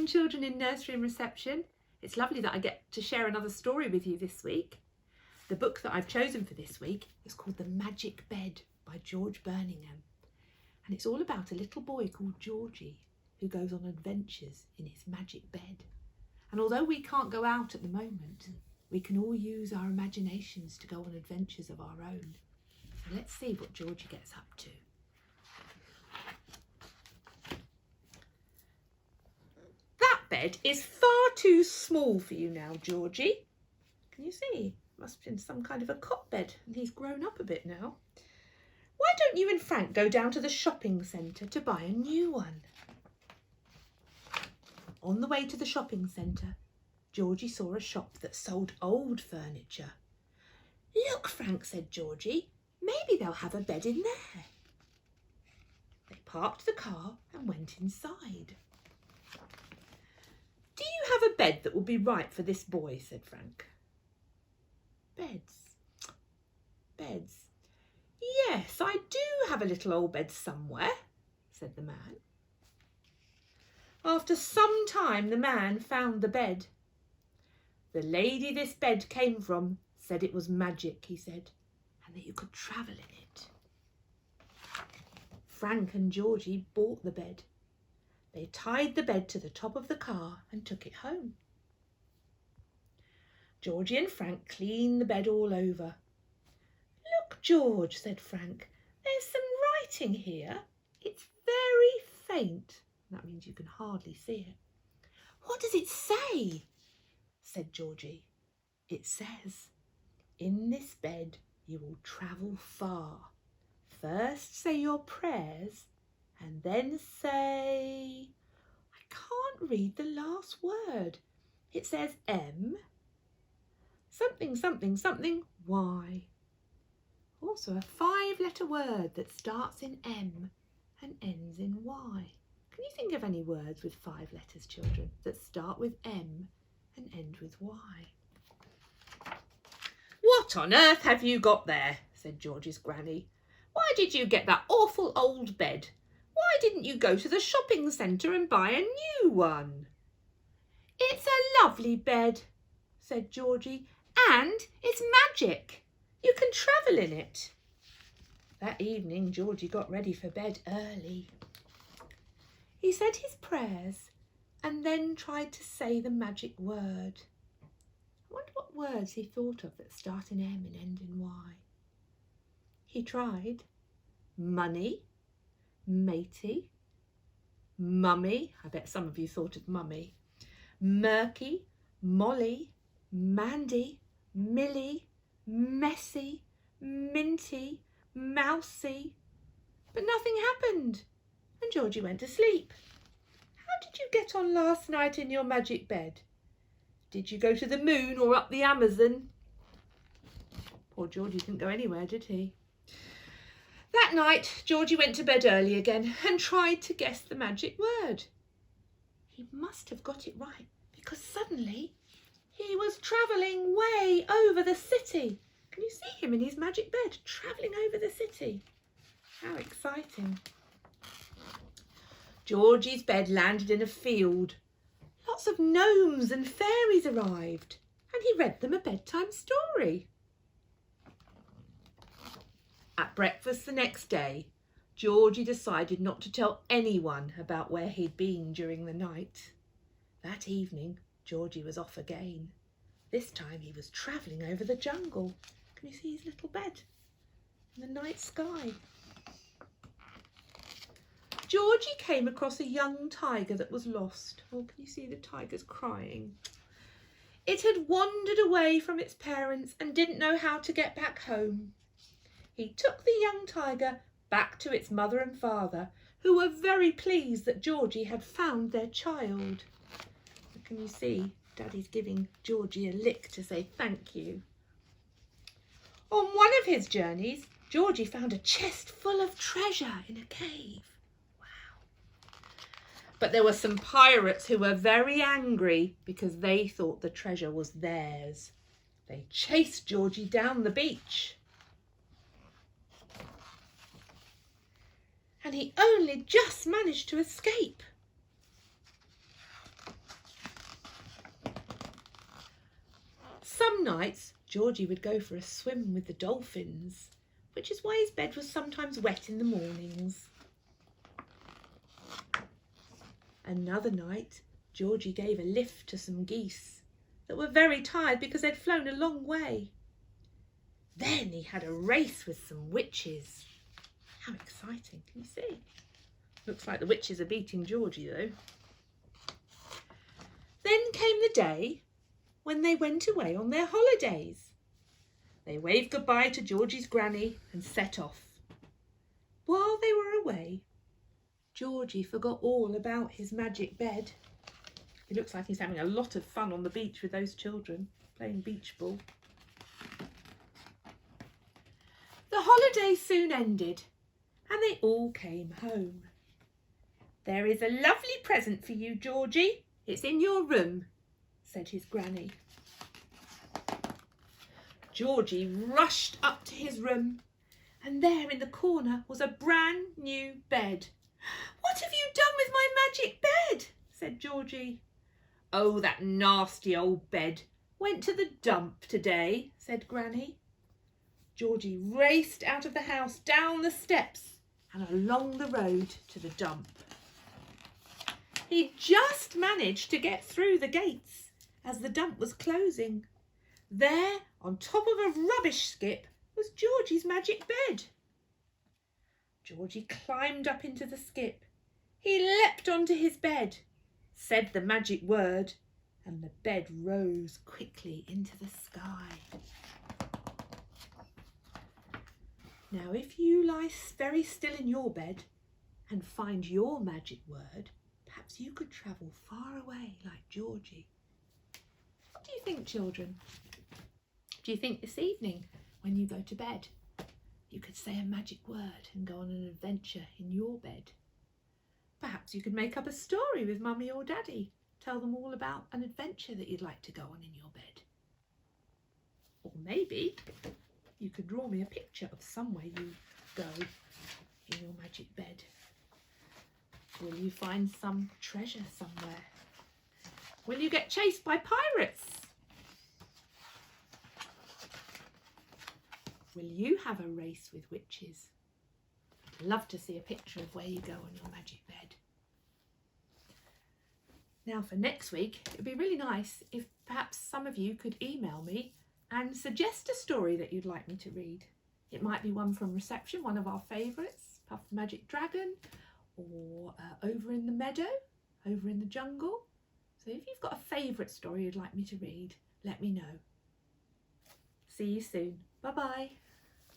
children in nursery and reception. It's lovely that I get to share another story with you this week. The book that I've chosen for this week is called The Magic Bed by George Birmingham. And it's all about a little boy called Georgie who goes on adventures in his magic bed. And although we can't go out at the moment, we can all use our imaginations to go on adventures of our own. So let's see what Georgie gets up to. That bed is far too small for you now, Georgie. Can you see? Must have been some kind of a cot bed, and he's grown up a bit now. Why don't you and Frank go down to the shopping centre to buy a new one? On the way to the shopping centre, Georgie saw a shop that sold old furniture. Look, Frank, said Georgie, maybe they'll have a bed in there. They parked the car and went inside. Do you have a bed that will be right for this boy? Said Frank. Beds. Yes, I do have a little old bed somewhere, said the man. After some time, the man found the bed. The lady this bed came from said it was magic, he said, and that you could travel in it. Frank and Georgie bought the bed. They tied the bed to the top of the car and took it home. Georgie and Frank cleaned the bed all over. Look, George, said Frank, there's some writing here. It's very faint. That means you can hardly see it. What does it say? Said Georgie. It says, in this bed you will travel far. First say your prayers and then say... I can't read the last word. It says M, something, something, something, Y. Also a 5-letter word that starts in M and ends in Y. Can you think of any words with 5 letters, children, that start with M and end with Y? What on earth have you got there? Said Georgie's granny. Why did you get that awful old bed? Why didn't you go to the shopping centre and buy a new one? It's a lovely bed, said Georgie, and it's magic. You can travel in it. That evening, Georgie got ready for bed early. He said his prayers and then tried to say the magic word. I wonder what words he thought of that start in M and end in Y. He tried money, matey, mummy, I bet some of you thought of mummy, murky, Molly, Mandy, Millie, messy, minty, mousy. But nothing happened, and Georgie went to sleep. How did you get on last night in your magic bed? Did you go to the moon or up the Amazon? Poor Georgie didn't go anywhere, did he? That night, Georgie went to bed early again and tried to guess the magic word. He must have got it right, because suddenly he was travelling way over the city. Can you see him in his magic bed, travelling over the city? How exciting. Georgie's bed landed in a field. Lots of gnomes and fairies arrived, and he read them a bedtime story. At breakfast the next day, Georgie decided not to tell anyone about where he'd been during the night. That evening, Georgie was off again. This time he was travelling over the jungle. Can you see his little bed in the night sky? Georgie came across a young tiger that was lost. Oh, can you see the tiger's crying? It had wandered away from its parents and didn't know how to get back home. He took the young tiger back to its mother and father, who were very pleased that Georgie had found their child. Can you see Daddy's giving Georgie a lick to say thank you? On one of his journeys, Georgie found a chest full of treasure in a cave. But there were some pirates who were very angry because they thought the treasure was theirs. They chased Georgie down the beach. And he only just managed to escape. Some nights Georgie would go for a swim with the dolphins, which is why his bed was sometimes wet in the mornings. Another night Georgie gave a lift to some geese that were very tired because they'd flown a long way. Then he had a race with some witches. How exciting, can you see? Looks like the witches are beating Georgie though. Then came the day when they went away on their holidays. They waved goodbye to Georgie's granny and set off. While they were away, Georgie forgot all about his magic bed. He looks like he's having a lot of fun on the beach with those children, playing beach ball. The holidays soon ended and they all came home. "There is a lovely present for you, Georgie. It's in your room," said his granny. Georgie rushed up to his room and there in the corner was a brand new bed. "What have you done with my magic bed?" said Georgie. "Oh, that nasty old bed went to the dump today," said Granny. Georgie raced out of the house, down the steps and along the road to the dump. He just managed to get through the gates as the dump was closing. There, on top of a rubbish skip, was Georgie's magic bed. Georgie climbed up into the skip. He leapt onto his bed, said the magic word, and the bed rose quickly into the sky. Now, if you lie very still in your bed and find your magic word, perhaps you could travel far away like Georgie. What do you think, children? Do you think this evening, when you go to bed, you could say a magic word and go on an adventure in your bed? Perhaps you could make up a story with Mummy or Daddy. Tell them all about an adventure that you'd like to go on in your bed. Or maybe you could draw me a picture of somewhere you go in your magic bed. Will you find some treasure somewhere? Will you get chased by pirates? Will you have a race with witches? I'd love to see a picture of where you go on your magic bed. Now for next week, it'd be really nice if perhaps some of you could email me and suggest a story that you'd like me to read. It might be one from reception, one of our favourites, Puff the Magic Dragon, or Over in the Meadow, Over in the Jungle. So if you've got a favourite story you'd like me to read, let me know. See you soon. Bye-bye.